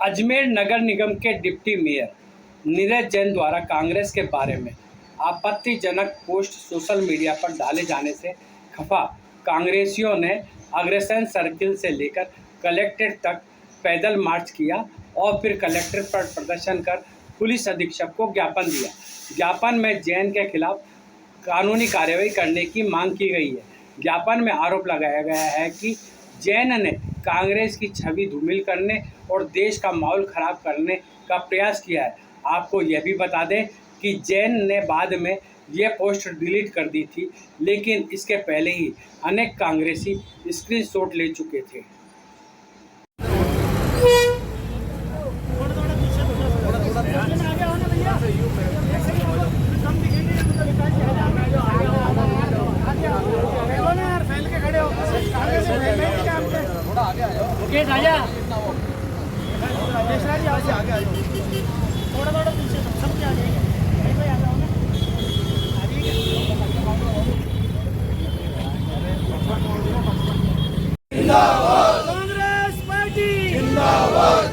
अजमेर नगर निगम के deputy mayor Neeraj Jain द्वारा कांग्रेस के बारे में आपत्तिजनक पोस्ट सोशल मीडिया पर डाले जाने से खफा कांग्रेसियों ने अग्रसेन सर्किल से लेकर कलेक्ट्रेट तक पैदल मार्च किया और फिर कलेक्ट्रेट पर प्रदर्शन कर पुलिस अधीक्षक को ज्ञापन दिया। ज्ञापन में जैन के खिलाफ कानूनी कार्रवाई करने की मांग की गई है। ज्ञापन में आरोप लगाया गया है कि जैन ने कांग्रेस की छवि धूमिल करने और देश का माहौल खराब करने का प्रयास किया है। आपको यह भी बता दें कि जैन ने बाद में यह पोस्ट डिलीट कर दी थी, लेकिन इसके पहले ही अनेक कांग्रेसी स्क्रीनशॉट ले चुके थे। थोड़ा पीछे सबके आ जाएंगे। आ जाओ ना, जिंदाबाद कांग्रेस पार्टी, जिंदाबाद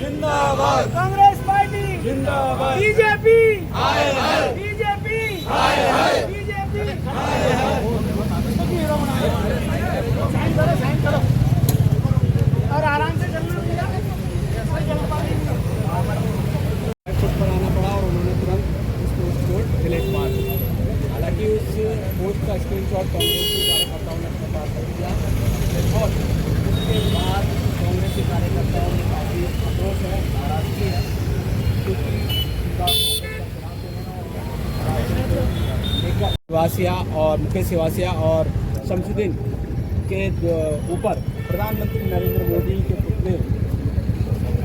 जिंदाबाद कांग्रेस पार्टी, जिंदाबाद बीजेपी हाय हाय, बीजेपी हाय हाय, बीजेपी हाय हाय। साइन करो और आराम से चलना खुद बनाना पड़ा और उन्होंने तुरंत उस पोस्ट को डिलीट मार दिया। हालांकि उस पोस्ट का स्क्रीनशॉट कांग्रेसी कार्यकर्ताओं ने अपने पास रख दिया और उसके बाद कांग्रेसी कार्यकर्ताओं ने काफ़ी आक्रोश है, नाराजगी है, क्योंकि सिवासिया और मुकेश सिवासिया और शमसुद्दीन के ऊपर प्रधानमंत्री नरेंद्र मोदी के पुतले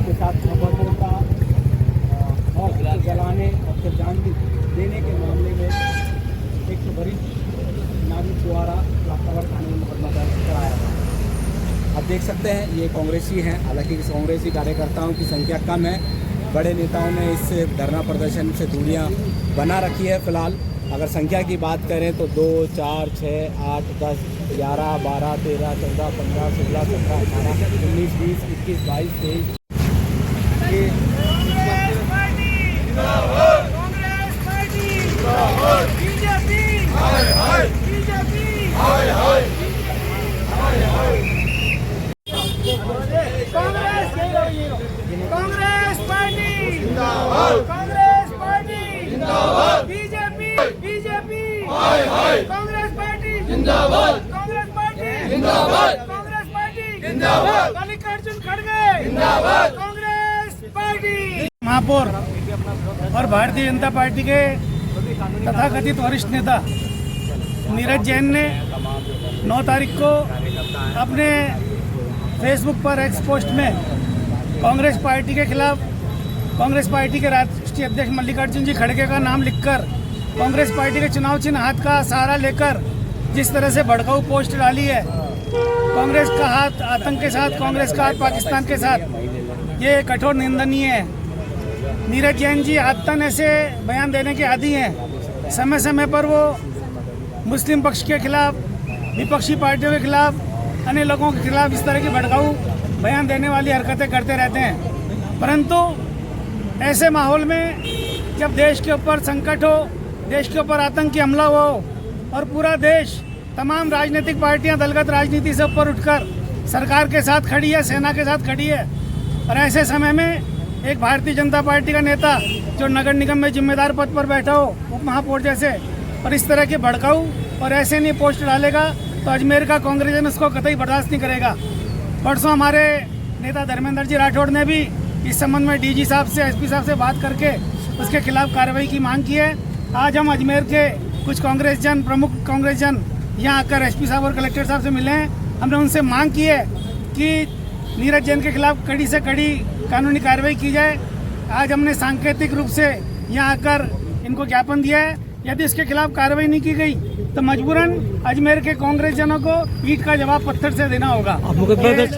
के साथ खबरों का और जलाने और फिर जानबूझ देने के मामले में एक वरिष्ठ नागरिक द्वारा लापरवाही थाने में मुकदमा दर्ज कराया था। अब देख सकते हैं ये कांग्रेसी हैं, हालांकि कांग्रेसी कार्यकर्ताओं की संख्या कम है। बड़े नेताओं ने इस धरना प्रदर्शन से दूरियां बना रखी है। फिलहाल अगर संख्या की बात करें तो 2, 4, 6, 8, 10, 11, 12, 13, 14, 15, 16, 17, 18, 19, 20, 21, 22, 23 बीजेपी हाय हाय, बीजेपी हाय हाय, कांग्रेस पार्टी जिंदाबाद, कांग्रेस पार्टी जिंदाबाद, बीजेपी बीजेपी हाय हाय, कांग्रेस पार्टी जिंदाबाद, कांग्रेस पार्टी जिंदाबाद, कांग्रेस पार्टी जिंदाबाद, मल्लिकार्जुन खड़गे जिंदाबाद, कांग्रेस पार्टी। महापौर और भारतीय जनता पार्टी के तथाकथित वरिष्ठ नेता नीरज जैन ने 9 तारीख को अपने फेसबुक पर एक्स पोस्ट में कांग्रेस पार्टी के खिलाफ कांग्रेस पार्टी के राष्ट्रीय अध्यक्ष मल्लिकार्जुन जी खड़गे का नाम लिखकर कांग्रेस पार्टी के चुनाव चिन्ह हाथ का सहारा लेकर जिस तरह से भड़काऊ पोस्ट डाली है, कांग्रेस का हाथ आतंक के साथ, कांग्रेस का हाथ पाकिस्तान के साथ, ये कठोर निंदनीय है। नीरज जैन जी आदतन ऐसे बयान देने के आदी हैं। समय समय पर वो मुस्लिम पक्ष के खिलाफ, विपक्षी पार्टियों के खिलाफ, अन्य लोगों के खिलाफ इस तरह की भड़काऊ बयान देने वाली हरकतें करते रहते हैं। परंतु ऐसे माहौल में जब देश के ऊपर संकट हो, देश के ऊपर आतंकी हमला हो और पूरा देश, तमाम राजनीतिक पार्टियां दलगत राजनीति से ऊपर उठकर सरकार के साथ खड़ी है, सेना के साथ खड़ी है, और ऐसे समय में एक भारतीय जनता पार्टी का नेता जो नगर निगम में जिम्मेदार पद पर बैठा हो, उप महापौर जैसे, और इस तरह के भड़काऊ और ऐसे नहीं पोस्ट डालेगा तो अजमेर का कांग्रेस उसको कतई बर्दाश्त नहीं करेगा। परसों हमारे नेता धर्मेंद्र जी राठौड़ ने भी इस संबंध में डीजी साहब से, एसपी साहब से बात करके उसके खिलाफ कार्रवाई की मांग की है। आज हम अजमेर के कुछ कांग्रेस जन, प्रमुख कांग्रेस जन यहाँ आकर एसपी साहब और कलेक्टर साहब से मिले हैं। हमने उनसे मांग की है कि नीरज जैन के खिलाफ कड़ी से कड़ी कानूनी कार्रवाई की जाए। आज हमने सांकेतिक रूप से यहाँ आकर इनको ज्ञापन दिया है। यदि इसके खिलाफ कार्रवाई नहीं की गई तो मजबूरन अजमेर के कांग्रेस जनों को ईंट का जवाब पत्थर से देना होगा। मुकदमा दर्ज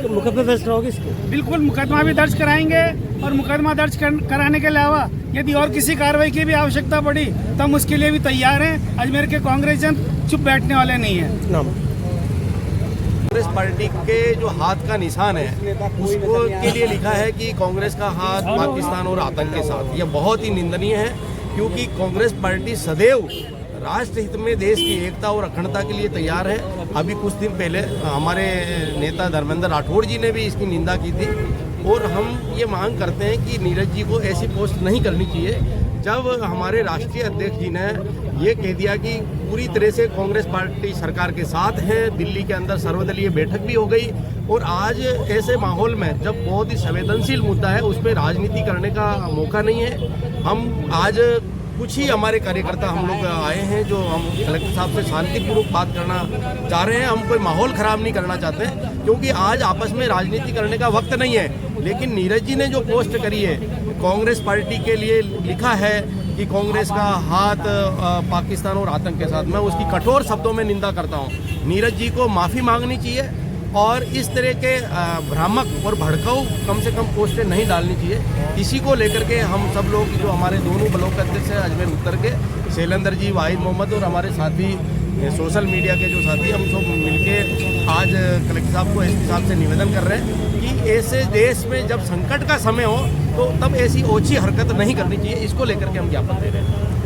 कराओगे इसके? बिल्कुल, मुकदमा भी दर्ज कराएंगे और मुकदमा दर्ज कराने के अलावा यदि और किसी कार्रवाई की भी आवश्यकता पड़ी तो हम उसके लिए भी तैयार हैं। अजमेर के कांग्रेस जन चुप बैठने वाले नहीं है। कांग्रेस पार्टी के जो हाथ का निशान है उसको के लिए लिखा है कि कांग्रेस का हाथ पाकिस्तान और आतंक के साथ। यह बहुत ही निंदनीय है, क्योंकि कांग्रेस पार्टी सदैव राष्ट्र हित में देश की एकता और अखंडता के लिए तैयार है। अभी कुछ दिन पहले हमारे नेता धर्मेंद्र राठौड़ जी ने भी इसकी निंदा की थी, और हम ये मांग करते हैं कि नीरज जी को ऐसी पोस्ट नहीं करनी चाहिए। जब हमारे राष्ट्रीय अध्यक्ष जी ने ये कह दिया कि पूरी तरह से कांग्रेस पार्टी सरकार के साथ है, दिल्ली के अंदर सर्वदलीय बैठक भी हो गई, और आज ऐसे माहौल में जब बहुत ही संवेदनशील मुद्दा है उस पर राजनीति करने का मौका नहीं है। हम आज कुछ ही हमारे कार्यकर्ता हम लोग आए हैं जो हम कलेक्टर साहब से शांतिपूर्वक बात करना चाह रहे हैं। हम कोई माहौल ख़राब नहीं करना चाहते, क्योंकि आज आपस में राजनीति करने का वक्त नहीं है। लेकिन नीरज जी ने जो पोस्ट करी है कांग्रेस पार्टी के लिए, लिखा है कि कांग्रेस का हाथ पाकिस्तान और आतंक के साथ, मैं उसकी कठोर शब्दों में निंदा करता हूँ। नीरज जी को माफ़ी मांगनी चाहिए, और इस तरह के भ्रामक और भड़काऊ कम से कम पोस्टें नहीं डालनी चाहिए। इसी को लेकर के हम सब लोग, जो हमारे दोनों ब्लॉक अध्यक्ष हैं अजमेर उत्तर के शैलेंद्र जी, वाहिद मोहम्मद, और हमारे साथी सोशल मीडिया के जो साथी, हम सब मिलके आज कलेक्टर साहब को, एसपी साहब से निवेदन कर रहे हैं कि ऐसे देश में जब संकट का समय हो तो तब ऐसी ओछी हरकत नहीं करनी चाहिए। इसको लेकर के हम ज्ञापन दे रहे हैं।